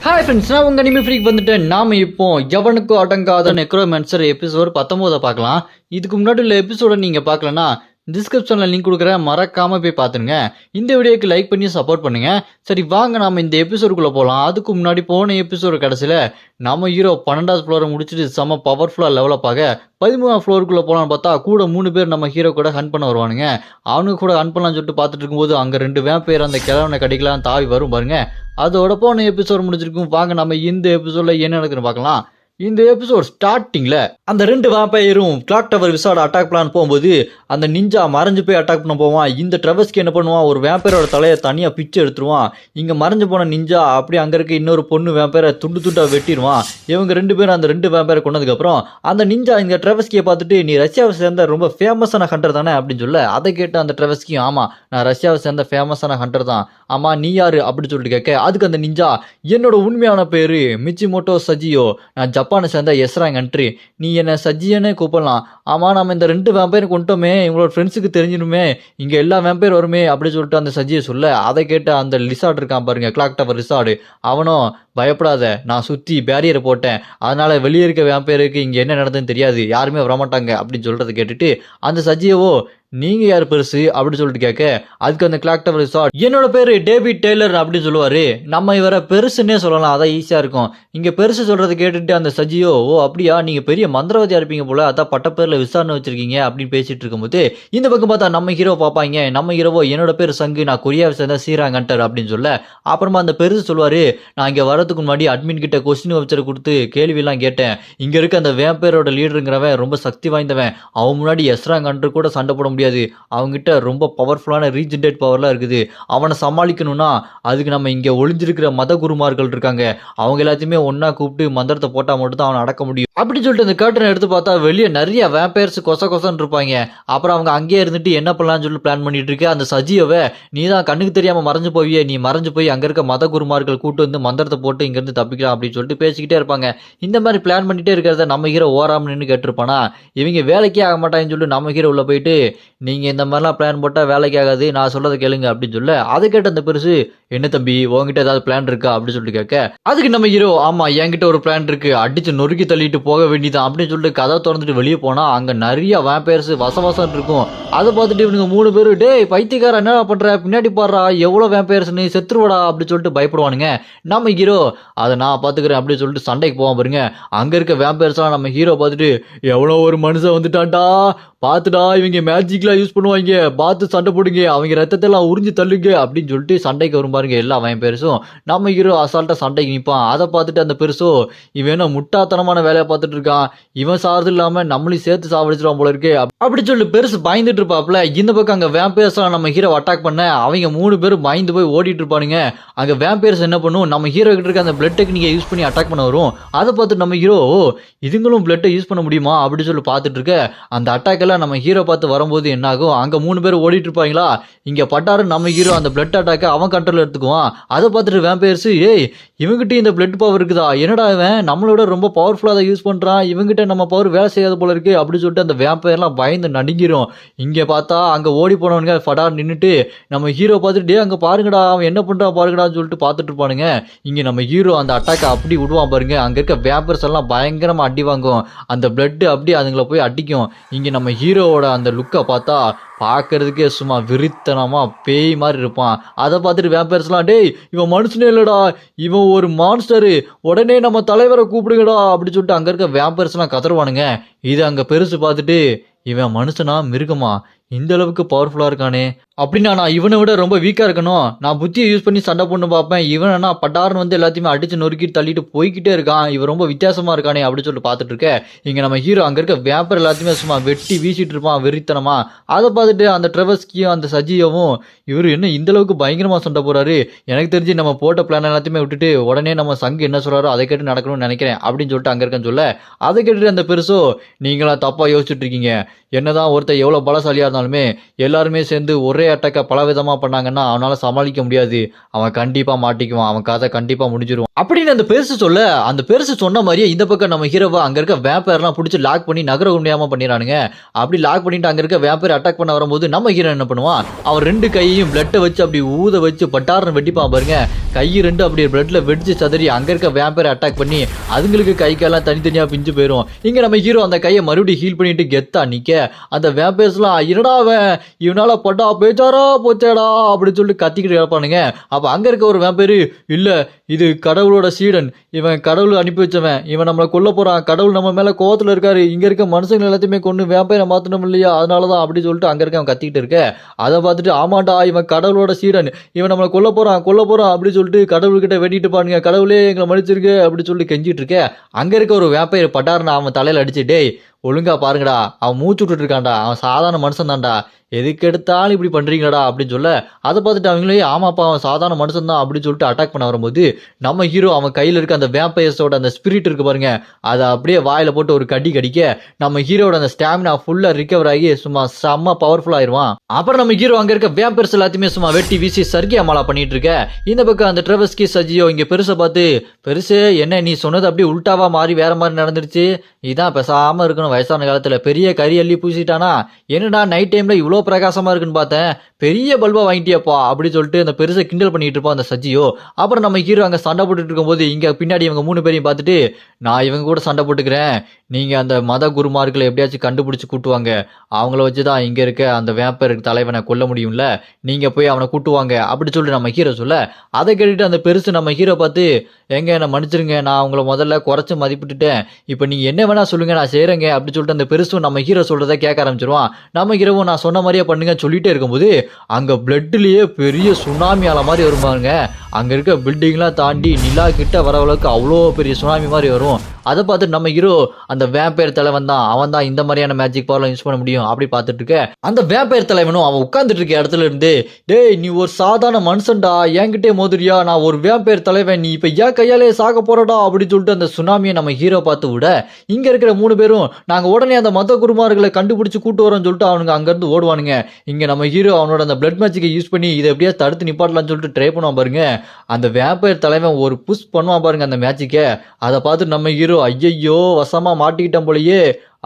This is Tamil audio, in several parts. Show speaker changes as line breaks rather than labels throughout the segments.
ஹாய் ஃப்ரெண்ட்ஸ், நான் உங்கள் அனிமே ஃப்ரீக் வந்துட்டேன். நாம் இப்போ எவனுக்கும் அடங்காத நெக்ரோமேன்சர் எபிசோட் 19 பார்க்கலாம். இதுக்கு முன்னாடி உள்ள எபிசோட நீங்கள் பார்க்கலன்னா டிஸ்கிரிப்ஷனில் லிங்க் கொடுக்குறேன், மறக்காமல் போய் பார்த்துருங்க. இந்த வீடியோக்கு லைக் பண்ணி சப்போர்ட் பண்ணுங்கள். சரி வாங்க நாம் இந்த எபிசோடுக்குள்ளே போகலாம். அதுக்கு முன்னாடி போன எபிசோடு கடைசியில் நம்ம ஹீரோ 12வது ஃப்ளோரை முடிச்சுட்டு செம்ம பவர்ஃபுல்லாக லெவலப் ஆக 13வது ஃப்ளோருக்குள்ளே போகலான்னு பார்த்தா கூட 3 பேர் நம்ம ஹீரோ கூட ஹன் பண்ண வருவானுங்க. அவனுக்கு கூட ஹன் பண்ணலான்னு சொல்லிட்டு பார்த்துட்டு இருக்கும்போது அங்கே 2 வேம்பயர் அந்த கிழவனை கடிக்கலாம் தாவி வரும் பாருங்க. அதோட போன எபிசோட் முடிச்சிருக்கும். வாங்க நம்ம இந்த எபிசோடில் என்ன நடக்குதுன்னு பார்க்கலாம். இந்த எபிசோட் ஸ்டார்டிங்கில் அந்த 2 வேம்பயரும் கிளாக் டவர் விசாட அட்டாக் பிளான் போகும்போது அந்த நிஞ்சா மறைஞ்சு போய் அட்டாக் பண்ண போவான். இந்த ட்ரெவஸ்க்கு என்ன பண்ணுவான், ஒரு வேம்பயரோட தலையை தனியாக பிச்சு எடுத்துருவான். இங்கே மறைஞ்சு போன நிஞ்சா அப்படி அங்கே இருக்க இன்னொரு பொண்ணு வேம்பயரை துண்டு துண்டாக வெட்டிடுவான். இவங்க 2 பேரும் அந்த 2 வேம்பயரை கொண்டதுக்கப்புறம் அந்த நிஞ்சா இந்த ட்ரெவஸ்கியை பார்த்துட்டு, நீ ரஷ்யாவை சேர்ந்த ரொம்ப ஃபேமஸான ஹண்டர் தானே அப்படின்னு சொல்ல, அதை கேட்ட அந்த ட்ரெவஸ்கியும், ஆமாம் நான் ரஷ்யாவை சேர்ந்த ஃபேமஸான ஹண்டர் தான், ஆமாம் நீ யாரு அப்படின்னு சொல்லிட்டு கேட்க, அதுக்கு அந்த நிஞ்சா, என்னோட உண்மையான பேர் மிச்சிமோட்டோ சஜியோ, நான் ஜப்பானை சேர்ந்த எஸ்ராங் கண்ட்ரி, நீ என்ன சஜியனே கூப்பிடலாம். ஆமாம் நம்ம இந்த 2 வேம்பயர் கொண்டோமே, இவங்களோட ஃப்ரெண்ட்ஸுக்கு தெரிஞ்சிடுமே, இங்கே எல்லா வேம்பயர் வருமே அப்படின்னு சொல்லிட்டு அந்த சஜியை சொல்ல, அதை கேட்ட அந்த லிசார்ட் இருக்கான் பாருங்க, கிளாக் டவர் லிசார்டு, அவனும் பயப்படாத நான் சுற்றி பேரியரை போட்டேன், அதனால் வெளியே இருக்க வேம்பயருக்கு இங்கே என்ன நடந்ததுன்னு தெரியாது, யாருமே வரமாட்டாங்க அப்படின்னு சொல்கிறத கேட்டுட்டு அந்த சஜியவோ, நீங்கள் யார் பெருசு அப்படின்னு சொல்லிட்டு கேட்க, அதுக்கு அந்த கிளாக் டவர் ரிசார்ட், என்னோட பேர் டேவிட் டெய்லர் அப்படின்னு சொல்லுவார். நம்ம இவரை பெருசுன்னே சொல்லலாம், அதான் ஈஸியாக இருக்கும். இங்கே பெருசு சொல்கிறத கேட்டுட்டு அந்த சஜியோ, ஓ அப்படியா நீங்கள் பெரிய மந்திரவாதியாக இருப்பீங்க போல், அதான் பட்ட பேரில் விசாரணை வச்சுருக்கீங்க அப்படின்னு பேசிகிட்டு இருக்கும்போது இந்த பக்கம் பார்த்தா நம்ம ஹீரோ பார்ப்பாங்க. நம்ம ஹீரோவோ, என்னோட பேர் சங்கு, நான் கொரியாவை சேர்ந்த சீராங் ஹண்டர் அப்படின்னு சொல்ல, அப்புறமா அந்த பெருசு சொல்லுவார், நான் இங்கே வரதுக்கு முன்னாடி அட்மின் கிட்ட கொஸ்டின் வச்சரை கொடுத்து கேள்வியெல்லாம் கேட்டேன். இங்கே இருக்க அந்த வேம்பயரோட லீடருங்கிறவன் ரொம்ப சக்தி வாய்ந்தவன், அவன் முன்னாடி எஸ்ராங் ஹண்டர் கூட சண்டை போட முடியாது, அவங்ககிட்ட ரொம்ப பவர்ஃபுல்லான ரீஜென்ரேட் பவர்லாம் இருக்குது, அவனை சமாளிக்கணும்னா அதுக்கு நம்ம இங்கே ஒளிஞ்சிருக்கிற மத குருமார்கள் இருக்காங்க, அவங்க எல்லாத்தையுமே ஒன்றா கூப்பிட்டு மந்திரத்தை போட்டால் மட்டும்தான் அவனை அடக்க முடியும் அப்படின்னு சொல்லிட்டு அந்த கர்ட்டனை எடுத்து பார்த்தா வெளியே நிறைய வேம்பயர்ஸ் கொசன்னு இருப்பாங்க. அப்புறம் அவங்க அங்கேயே இருந்துட்டு என்ன பண்ணலாம்னு சொல்லி பிளான் பண்ணிட்டு இருக்க அந்த சஜியோவை, நீ தான் கண்ணுக்கு தெரியாமல் மறைஞ்சு போவியே, நீ மறைஞ்சு போய் அங்கே இருக்க மத குருமார்கள் கூட்டு வந்து மந்திரத்தை போட்டு இங்கேருந்து தப்பிக்கலாம் அப்படின்னு சொல்லிட்டு பேசிக்கிட்டே இருப்பாங்க. இந்த மாதிரி பிளான் பண்ணிட்டே இருக்கிறத நம்ம ஹீரோ ஓராம நின்று கேட்டிருப்பானா, இவங்க வேலைக்கே ஆக மாட்டாங்கன்னு சொல்லிட்டு நம்ம ஹீரோ உள்ள போயிட்டு, நீங்கள் இந்த மாதிரிலாம் பிளான் போட்டால் வேலைக்கு ஆகாது, நான் சொல்கிறத கேளுங்க அப்படின்னு சொல்ல, அதை கேட்ட அந்த பெருசு, என்ன தம்பி உங்ககிட்ட ஏதாவது பிளான் இருக்கா அப்படின்னு சொல்லிட்டு கேட்க, அதுக்கு நம்ம ஹீரோ, ஆமாம் என்கிட்ட ஒரு பிளான் இருக்கு, அடிச்சு நொறுக்கி தள்ளிட்டு போக வேண்டியதான் அப்படின்னு சொல்லிட்டு கதை திறந்துட்டு வெளியே போனால் அங்கே நிறைய வேம்பயர்ஸ் வசம் இருக்கும். அதை பார்த்துட்டு இவனுங்க 3 பேர், டேய் பைத்தியக்கார என்ன பண்ணுற, பின்னாடி பாடுறா எவ்வளோ வேம்பயர்ஸ்னு, செத்துருவாடா அப்படின்னு சொல்லிட்டு பயப்படுவானுங்க. நம்ம ஹீரோ, அதை நான் பார்த்துக்கிறேன் அப்படின்னு சொல்லிட்டு சண்டைக்கு போவான் பாருங்க. அங்கே இருக்க வேம்பயர்ஸ்லாம் நம்ம ஹீரோ பார்த்துட்டு, எவ்வளோ ஒரு மனுஷன் வந்துட்டான்டா, பார்த்துடா இவங்க மேஜிக்லாம் யூஸ் பண்ணுவாங்க, பார்த்து சண்டை போடுங்க, அவங்க ரத்தத்தெல்லாம் உறிஞ்சி தள்ளுங்க அப்படின்னு சொல்லிட்டு சண்டைக்கு வரும் பாருங்க எல்லா வேம்பயர்ஸும். நம்ம ஹீரோ அசால்ட்டாக சண்டைக்கு நிற்பான். அதை பார்த்துட்டு அந்த பெருசோ, இவன் என்ன முட்டாத்தனமான வேலையை பார்த்துட்டு இருக்கான், இவன் சாவது இல்லாமல் நம்மளையும் சேர்த்து சாவடிச்சிருவான் போல இருக்கு அப்படி சொல்லி பெருசு பயந்துட்டு இருப்பாப்ல. இந்த பக்கம் அங்கே வேம்பயர்ஸ்லாம் நம்ம ஹீரோ அட்டாக் பண்ண அவங்க 3 பேரும் பயந்து போய் ஓடிட்டு இருப்பானுங்க. அங்கே வேம்பயர்ஸ் என்ன பண்ணும், நம்ம ஹீரோ கிட்ட இருக்க அந்த பிளட் டெக்னிக்கை யூஸ் பண்ணி அட்டாக் பண்ண வரும். அதை பார்த்துட்டு நம்ம ஹீரோ, இதுங்களும் பிளட்டை யூஸ் பண்ண முடியுமா அப்படின்னு சொல்லி பார்த்துட்டு இருக்க, அந்த அட்டாக் எல்லாம் நம்ம ஹீரோ பார்த்து வரும்போது என்ன ஆகும், அங்கே 3 பேர் ஓடிட்டு இருப்பாங்களா, இங்கே பட்டாரு நம்ம ஹீரோ அந்த பிளட் அட்டாக்கை அவன் கண்ட்ரோல் எடுத்துக்குவான். அதை பார்த்துட்டு வேம்பயர்ஸ், ஏய் இவங்ககிட்ட இந்த பிளட் பவர் இருக்குதா, என்னடா இவன் நம்மளோட ரொம்ப பவர்ஃபுல்லாக தான் யூஸ் பண்ணுறான், இவங்ககிட்ட நம்ம பவர் வேலை செய்யாத போல இருக்கு அப்படின்னு சொல்லிட்டு அந்த வேம்பயர்லாம் பயந்து நடுங்கிரும். இங்கே பார்த்தா அங்கே ஓடி போனவனுங்க ஃபடா நின்றுட்டு நம்ம ஹீரோ பார்த்துட்டு, டே அங்கே பாருங்கடா அவன் என்ன பண்ணுறான் பாருங்கடான்னு சொல்லிட்டு பார்த்துட்டு இருப்பானுங்க. இங்கே நம்ம ஹீரோ அந்த அட்டாக்கை அப்படி விடுவான் பாருங்க. அங்கே இருக்க வேம்பர்ஸ் எல்லாம் பயங்கரமாக அடி வாங்கும், அந்த பிளட்டு அப்படியே அதுங்களை போய் அடிக்கும். இங்கே நம்ம ஹீரோவோட அந்த லுக்கை பார்த்தா பார்க்கறதுக்கே சும்மா விரித்தனமா பேய் மாதிரி இருப்பான். அதை பார்த்துட்டு வேம்பயர்ஸ்லாம், டேய் இவன் மனுஷனே இல்லடா, இவன் ஒரு மான்ஸ்டரு, உடனே நம்ம தலைவரை கூப்பிடுங்கடா அப்படி சொல்லிட்டு அங்கே இருக்க வேம்பயர்ஸ்லாம் கதறுவானுங்க. இது அங்கே பெருசு பார்த்துட்டு, இவன் மனுஷனா மிருகமா, இந்த அளவுக்கு பவர்ஃபுல்லாக இருக்கானே, அப்படின்னா நான் இவனை விட ரொம்ப வீக்காக இருக்கணும், நான் புத்தியை யூஸ் பண்ணி சண்டை பொண்ணு பார்ப்பேன், இவனா பட்டாருன்னு வந்து எல்லாத்தையுமே அடித்து நொறுக்கிட்டு தள்ளிட்டு போய்கிட்டே இருக்கான், இவன் ரொம்ப வித்தியாசமாக இருக்கானே அப்படின்னு சொல்லிட்டு பார்த்துட்டு இருக்க, இங்கே நம்ம ஹீரோ அங்கே இருக்க வேம்பர் எல்லாத்தையுமே சும்மா வெட்டி வீசிட்டு இருப்பான் வெறித்தனமா. அதை பார்த்துட்டு அந்த ட்ரெவஸ்கியும் அந்த சஜியவும், இவர் என்ன இந்த அளவுக்கு பயங்கரமாக சண்டை போகிறாரு, எனக்கு தெரிஞ்சு நம்ம போட்ட பிளான் எல்லாத்தையுமே விட்டுட்டு உடனே நம்ம சங்கு என்ன சொல்கிறாரோ அதை கேட்டு நடக்கணும்னு நினைக்கிறேன் அப்படின்னு சொல்லிட்டு அங்கே இருக்கேன்னு சொல்ல, அதை கேட்டுட்டு அந்த பெருசோ, நீங்களாம் தப்பாக யோசிச்சுட்டு இருக்கீங்க, என்னதான் ஒருத்தர் எவ்வளவு பலசாலியா இருந்தாலுமே எல்லாருமே சேர்ந்து ஒரே அட்டாக்க பல விதமா பண்ணாங்கன்னா அவனால சமாளிக்க முடியாது. அவன் கண்டிப்பா மாட்டிக்குவான். அவன் கதை கண்டிப்பா முடிஞ்சிரும் அப்படின்னு அந்த பெருசு சொல்ல, அந்த பெருசு சொன்ன மாதிரியே இந்த பக்கம் நம்ம ஹீரோவை அங்க இருக்க வேம்பயர்லாம் பிடிச்சி லாக் பண்ணி நகர முடியாம பண்ணிடுறானுங்க. அப்படி லாக் பண்ணிட்டு அங்க இருக்க வேம்பயர் அட்டாக் பண்ண வரும்போது நம்ம ஹீரோ என்ன பண்ணுவான், அவன் 2 கையையும் பிளட்டை வச்சு அப்படி ஊத வச்சு பட்டார்னு வெட்டிப்பான் பாருங்க. கை 2 அப்படி பிளட்ல வெடிச்சு சதறி அங்க இருக்க வேம்பயர் அட்டாக் பண்ணி அதுங்களுக்கு கை காலெல்லாம் தனித்தனியா பிஞ்சு போயிடும். இங்க நம்ம ஹீரோ அந்த கையை மறுபடியும் ஹீல் பண்ணிட்டு கெத்தா நிக்க, அந்த வேம்பயர்ஸ்லாம் என்னடா அவன் இவனால பட்டா பேச்சாரா போச்சேடா அப்படின்னு சொல்லிட்டு கத்திக்கிட்டு இருப்பானுங்க. அப்ப அங்க இருக்க ஒரு வேம்பயரு, இல்ல இது கடவுளோட சீடன், இவன் கடவுள் அனுப்பி வச்சவன், இவன் நம்மளை கொல்ல போறான், கடவுள் நம்ம மேல கோவத்துல இருக்காரு, இங்க இருக்க மனுஷங்க எல்லாத்தையுமே கொண்டு வேம்பயரை மாத்தணும் இல்லையா, அதனாலதான் அப்படி சொல்லிட்டு அங்க இருக்க அவன் கத்திக்கிட்டு இருக்க. அதை பார்த்துட்டு ஆமாண்டா இவன் கடவுளோட சீடன், இவன் நம்மளை கொல்ல போறான் அப்படின்னு சொல்லிட்டு கடவுள்கிட்ட வெட்டிட்டு பாருங்க, கடவுளே எங்களை மன்னிச்சிருக்கு அப்படி சொல்லி கெஞ்சிட்டு இருக்க. அங்க இருக்க ஒரு வேம்பயர் பட்டாருன்னு அவன் தலையில அடிச்சு, டேய் ஒழுங்கா பாருங்கடா, அவன் மூச்சு விட்டுட்டு இருக்கான்டா, அவன் சாதாரண மனுஷன் தான்டா, எதுக்கு எடுத்தாலும் இப்படி பண்றீங்கடா அப்படின்னு சொல்ல, அதை பார்த்துட்டு அவங்களே ஆமாப்பா அவன் சாதாரண மனுஷன் தான் அப்படின்னு சொல்லிட்டு அட்டாக் பண்ண வரும்போது நம்ம ஹீரோ அவன் கையில இருக்க அந்த வேம்பயர்ஸோட அந்த ஸ்பிரிட் இருக்கு பாருங்க, அதை அப்படியே வாயில போட்டு ஒரு கடி கடிக்க நம்ம ஹீரோட அந்த ஸ்டாமினா ஃபுல்லா ரிகவர் ஆகி சும்மா செம்ம பவர்ஃபுல் ஆயிருவான். அப்புறம் நம்ம ஹீரோ அங்க இருக்க வேம்பயர்ஸ் எல்லாத்தையுமே சும்மா வெட்டி வீசி சர்க்கி அமலா பண்ணிட்டு இருக்க. இந்த பக்கம் அந்த ட்ரெவஸ்கி சஜியோ இங்க பெருசை பார்த்து, பெருசு என்ன நீ சொன்னது அப்படியே உல்டாவா மாறி வேற மாதிரி நடந்துருச்சு, இதான் பேசாம இருக்கணும், வயசான காலத்துல பெரிய கறி அள்ளி பூசிட்டானா, என்னடா நைட் டைம்ல இவ்வளோ பிரகாசமா இருக்குன்னு பார்த்தேன், பெரிய பல்பா வாங்கிட்டியப்பா அப்படி சொல்லிட்டு அந்த பெருசை கிண்டல் பண்ணிட்டு இருப்பான் அந்த சஜியோ. அப்புறம் நம்ம ஹீரோ அங்க சண்டை போட்டுட்டு இருக்கும்போது இங்க பின்னாடி இவங்க 3 பேரையும் பார்த்துட்டு, நான் இவங்க கூட சண்டை போட்டுக்கிறேன், நீங்க அந்த மத குருமார்களை எப்படியாச்சும் கண்டுபிடிச்சு கூட்டுவாங்க, அவங்கள வச்சுதான் இங்க இருக்க அந்த வேம்பயருக்கு தலைவனை கொல்ல முடியும்ல, நீங்க போய் அவனை கூட்டுவாங்க அப்படி சொல்லிட்டு நம்ம ஹீரோ சொல்ல, அதை கேட்டுட்டு அந்த பெருசு நம்ம ஹீரோ பார்த்து, எங்க என்ன மன்னிச்சிருங்க, நான் உங்களை முதல்ல குறைச்சு மதிப்பிட்டுட்டேன், இப்போ நீங்க என்ன வேணா சொல்லுங்க நான் செய்யறேங்க அப்படி சொல்லிட்டு அந்த பெருசும் நம்ம ஹீரோ சொல்றதை கேட்க ஆரம்பிச்சிருவான். நம்ம ஹீரோவும் நான் சொன்ன மாதிரியே பண்ணுங்க சொல்லிட்டே இருக்கும்போது அங்க பிளட்லயே பெரிய சுனாமி அலை மாதிரி வருவாங்க. அங்க இருக்க பில்டிங்லாம் தாண்டி நிலா கிட்ட வர அளவுக்கு அவ்வளோ பெரிய சுனாமி மாதிரி வரும். அதை பார்த்துட்டு நம்ம ஹீரோ அந்த வேம்பயர் தலைவன் தான், அவன் தான் இந்த மாதிரியான மேஜிக் பவர்லாம் யூஸ் பண்ண முடியும் அப்படி பார்த்துட்டு இருக்க. அந்த வேம்பயர் தலைவனும் அவன் உட்கார்ந்துட்டு இருக்க இடத்துல இருந்து, டேய் நீ ஒரு சாதாரண மனுஷன்டா, என்கிட்டே மோதுரியா, நான் ஒரு வேம்பயர் தலைவன், நீ இப்ப ஏன் கையாலே சாக போறடா அப்படி சொல்லிட்டு அந்த சுனாமியை நம்ம ஹீரோ பார்த்து விட, இங்க இருக்கிற 3 பேரும் நாங்க உடனே அந்த மத குருமார்களை கண்டுபிடிச்சு கூட்டு வரோம்னு சொல்லிட்டு அவனுங்க அங்க இருந்து ஓடுவானுங்க. இங்க நம்ம ஹீரோ அவனோட அந்த பிளட் மேஜிக்கை யூஸ் பண்ணி இதை எப்படியா தடுத்து நிப்பாட்டலாம்னு சொல்லிட்டு ட்ரை பண்ணுவான் பாருங்க. அந்த வேம்பயர் தலைவன் ஒரு புஷ் பண்ணுவான் பாருங்க அந்த மேஜிக்கை. அதை பார்த்து நம்ம ஹீரோ ஐயையோ வசமா மாட்டிக்கிட்டோம் போலயே,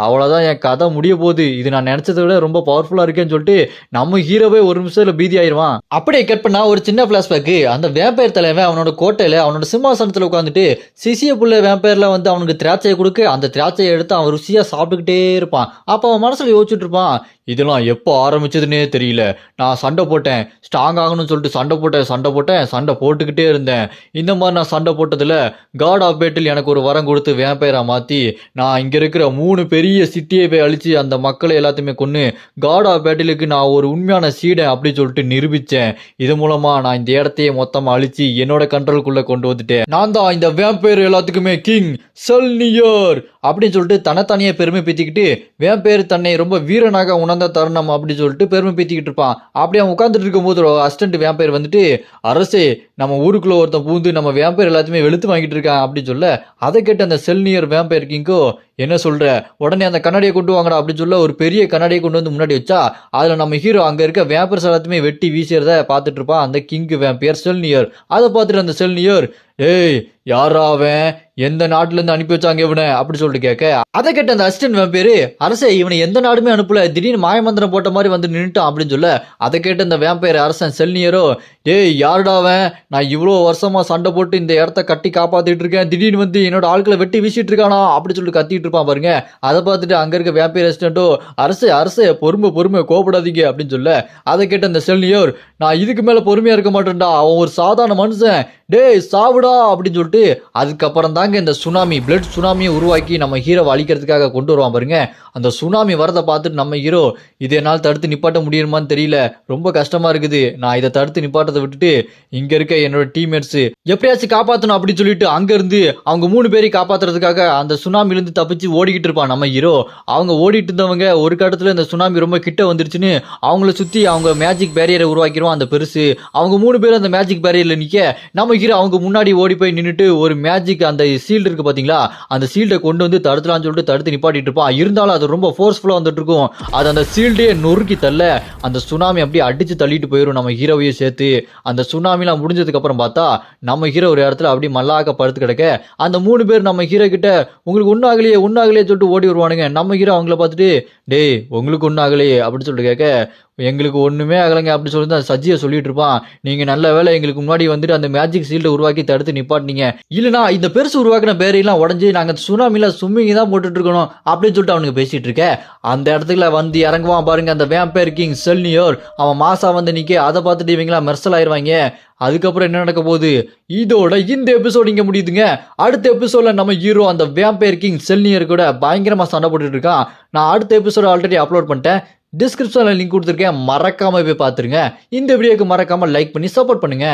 அவ்வளவுதான் என் கதை முடிய போகுது, இது நான் நினைச்சதை விட ரொம்ப பவர்ஃபுல்லா இருக்கேன்னு சொல்லிட்டு நம்ம ஹீரோவே ஒரு நிமிஷத்துல பீதி ஆயிருவான். அப்படியே கட் பண்ணா ஒரு சின்ன பிளாஷ்பேக், அந்த வேம்பயர் தலைவன் அவனோட கோட்டையில அவனோட சிம்மாசனத்துல உட்காந்துட்டு சிசிய புள்ள வேம்பயர்ல வந்து அவனுக்கு திராட்சையை கொடுக்க, அந்த திராட்சையை எடுத்து அவன் ருசியா சாப்பிட்டுக்கிட்டே இருப்பான். அப்ப அவன் மனசுல யோசிச்சுட்டு இருப்பான், இதெல்லாம் எப்போ ஆரம்பிச்சதுன்னே தெரியல, நான் சண்டை போட்டேன், ஸ்ட்ராங் ஆகணும்னு சொல்லிட்டு சண்டை போட்டுக்கிட்டே இருந்தேன், இந்த மாதிரி நான் சண்டை போட்டதுல காட் ஆஃப் பேட்டில் எனக்கு ஒரு வரம் கொடுத்து வேம்பயரா மாத்தி நான் இங்க இருக்கிற 3 பெரிய சிட்டியை போய் அழிச்சு அந்த மக்களை எல்லாத்தையுமே கொன்னு காட் ஆஃப் பேட்டிலுக்கு நான் ஒரு உண்மையான சீடன் அப்படி சொல்லிட்டு நிரூபிச்சேன். இது மூலமா நான் இந்த இடத்தையே மொத்தமா அழிச்சு என்னோட கண்ட்ரோலுக்குள்ள கொண்டு வந்துட்டேன், நான் தான் இந்த வேம்பயர் எல்லாத்துக்குமே கிங் செல்னியர் அப்படின்னு சொல்லிட்டு தன்னைத்தானியே பெருமை பேத்திக்கிட்டு வேம்பயர் தன்னை ரொம்ப வீரனாக உணர்ந்த தருணம் அப்படி சொல்லிட்டு பெருமை பேத்திக்கிட்டு இருப்பான். அப்படி அவன் உட்காந்துட்டு இருக்கும் போது ஒரு அசிஸ்டன்ட் வேம்பயர் வந்துட்டு, அரசே நம்ம ஊருக்குள்ள ஒருத்தன் பூந்து நம்ம வேம்பயர் எல்லாத்தையுமே வெளுத்து வாங்கிட்டு இருக்கான் அப்படின்னு சொல்ல, அதை கேட்டு அந்த செல்னியர் வேம்பயர் கிங்கோ, என்ன சொல்ற, உடனே அந்த கண்ணாடியை கொண்டு வாங்கடா அப்படின்னு சொல்ல ஒரு பெரிய கண்ணாடியை கொண்டு வந்து முன்னாடி வச்சா அதுல நம்ம ஹீரோ அங்க இருக்க வேம்பயர்ஸ் எல்லாத்தையுமே வெட்டி வீசிறத பார்த்துட்டு இருப்பான் அந்த கிங் வேம்பயர் செல்னியர். அதை பார்த்துட்டு அந்த செல்னியர், ஏய் யாரா அவன், எந்த நாட்டுல இருந்து அனுப்பி வச்சாங்க இவனை அப்படி சொல்லிட்டு கேட்க, அதை கேட்ட அந்த அசிஸ்டன்ட் வேம்பயர், அரசே இவனை எந்த நாடுமே அனுப்பல, திடீர்னு மாயமந்திரம் போட்ட மாதிரி வந்து நின்றுட்டான் அப்படின்னு சொல்ல, அதை கேட்ட அந்த வேம்பயர் அரசன் செல்னியரோ, டேய் யாருடா அவன், நான் இவ்வளோ வருஷமா சண்டை போட்டு இந்த இடத்த கட்டி காப்பாத்திட்டு இருக்கேன், திடீர்னு வந்து என்னோட ஆட்களை வெட்டி வீசிட்டு இருக்கானா அப்படி சொல்லிட்டு கத்திட்டு இருப்பான் பாருங்க. அதை பார்த்துட்டு அங்க இருக்க வேம்பயர் அசிஸ்டன்ட்டோ, அரசே பொறுமை கோபப்படாதீங்க அப்படின்னு சொல்ல, அதை கேட்ட அந்த செல்னியர், நான் இதுக்கு மேல பொறுமையா இருக்க மாட்டேன்டா, அவன் ஒரு சாதாரண மனுஷன், டேய் சாவுடா அப்படின்னு சொல்லிட்டு அதுக்கப்புறம் தாங்க இந்த சுனாமி பிளட் சுனாமியை உருவாக்கி நம்ம ஹீரோவை அழிக்கிறதுக்காக கொண்டு வருவான் பாருங்க. அந்த சுனாமி வரதை பார்த்துட்டு நம்ம ஹீரோ, இது என்னால் தடுத்து நிப்பாட்ட முடியுமான்னு தெரியல, ரொம்ப கஷ்டமா இருக்குது, நான் இதை தடுத்து நிப்பாட்டத்தை விட்டுட்டு இங்க இருக்க என்னோட டீம்மேட்ஸ் எப்படியாச்சும் காப்பாற்றணும் அப்படின்னு சொல்லிட்டு அங்க இருந்து அவங்க 3 பேரை காப்பாத்துறதுக்காக அந்த சுனாமிலிருந்து தப்பிச்சு ஓடிக்கிட்டு இருப்பான் நம்ம ஹீரோ. அவங்க ஓடிட்டு இருந்தவங்க ஒரு கட்டத்துல இந்த சுனாமி ரொம்ப கிட்ட வந்துருச்சுன்னு அவங்கள சுத்தி அவங்க மேஜிக் பேரியரை உருவாக்கிடுவான் அந்த பெருசு. அவங்க 3 பேரும் அந்த மேஜிக் பேரியர்ல நிக்க நம்ம ஹீரோ அவங்க முன்னாடி ஓடி போய் நின்னுட்டு ஒரு மேஜிக் அந்த ஷீல்டு இருக்கு பாத்தீங்களா, அந்த ஷீல்டை கொண்டு வந்து தடுத்துலாம்னு சொல்லிட்டு தடுத்து நிப்பாட்டிட்டு இருப்பான். இருந்தாலும் அது ரொம்ப ஃபோர்ஸ்ஃபுல்லா வந்துட்டு இருக்கும். அது அந்த ஷீல்டே நொறுக்கி தள்ள அந்த சுனாமி அப்படியே அடிச்சு தள்ளிட்டு போயிடும் நம்ம ஹீரோவையும் சேர்த்து. அந்த சுனாமிலாம் முடிஞ்சதுக்கு அப்புறம் பார்த்தா நம்ம ஹீரோ ஒரு இடத்துல அப்படியே மல்லாக்க படுத்து கிடக்க அந்த 3 பேர் நம்ம ஹீரோ கிட்ட உங்களுக்கு ஒன்றும் ஆகலையே சொல்லிட்டு ஓடி வருவானுங்க. நம்ம ஹீரோ அவங்கள பார்த்துட்டு டேய் உங்களுக்கு ஒன்றும் ஆகலையே அப்படின்னு சொல்லிட்டு கேட்க எங்களுக்கு ஒண்ணுமே ஆகலைங்க அப்படி சொல்லி தான் சஜ்ஜியை சொல்லிட்டு இருப்பான். நீங்க நல்ல வேலை எங்களுக்கு முன்னாடி வந்துட்டு அந்த மேஜிக் ஷீல்டை உருவாக்கி தடுத்து நிப்பாட்டினீங்க, இல்லைனா இந்த பெருசு உருவாக்கின பேரையெல்லாம் உடஞ்சி நாங்க சுனாமில சும்மிங்க தான் போட்டுட்டு இருக்கணும் அப்படின்னு சொல்லிட்டு அவனுக்கு பேசிட்டு இருக்க அந்த இடத்துல வந்து இறங்குவான் பாருங்க அந்த வேம்பயர் கிங் செல்னியோர். அவன் மாசா வந்து நிக்க அதை பார்த்துட்டு இவங்களா மெர்சல் ஆயிருவாங்க. அதுக்கப்புறம் என்ன நடக்க போகுது, இதோட இந்த எபிசோட் இங்க முடியுதுங்க. அடுத்த எபிசோட்ல நம்ம ஹீரோ அந்த வேம்பயர் கிங் செல்னியர் கூட பயங்கரமா சண்டை போட்டுட்டு இருக்கான். நான் அடுத்த எபிசோட் ஆல்ரெடி அப்லோட் பண்ணிட்டேன், டிஸ்கிரிப்ஷன்ல லிங்க் கொடுத்துருக்கேன், மறக்காம போய் பாத்துருங்க. இந்த வீடியோக்கு மறக்காம லைக் பண்ணி சப்போர்ட் பண்ணுங்க.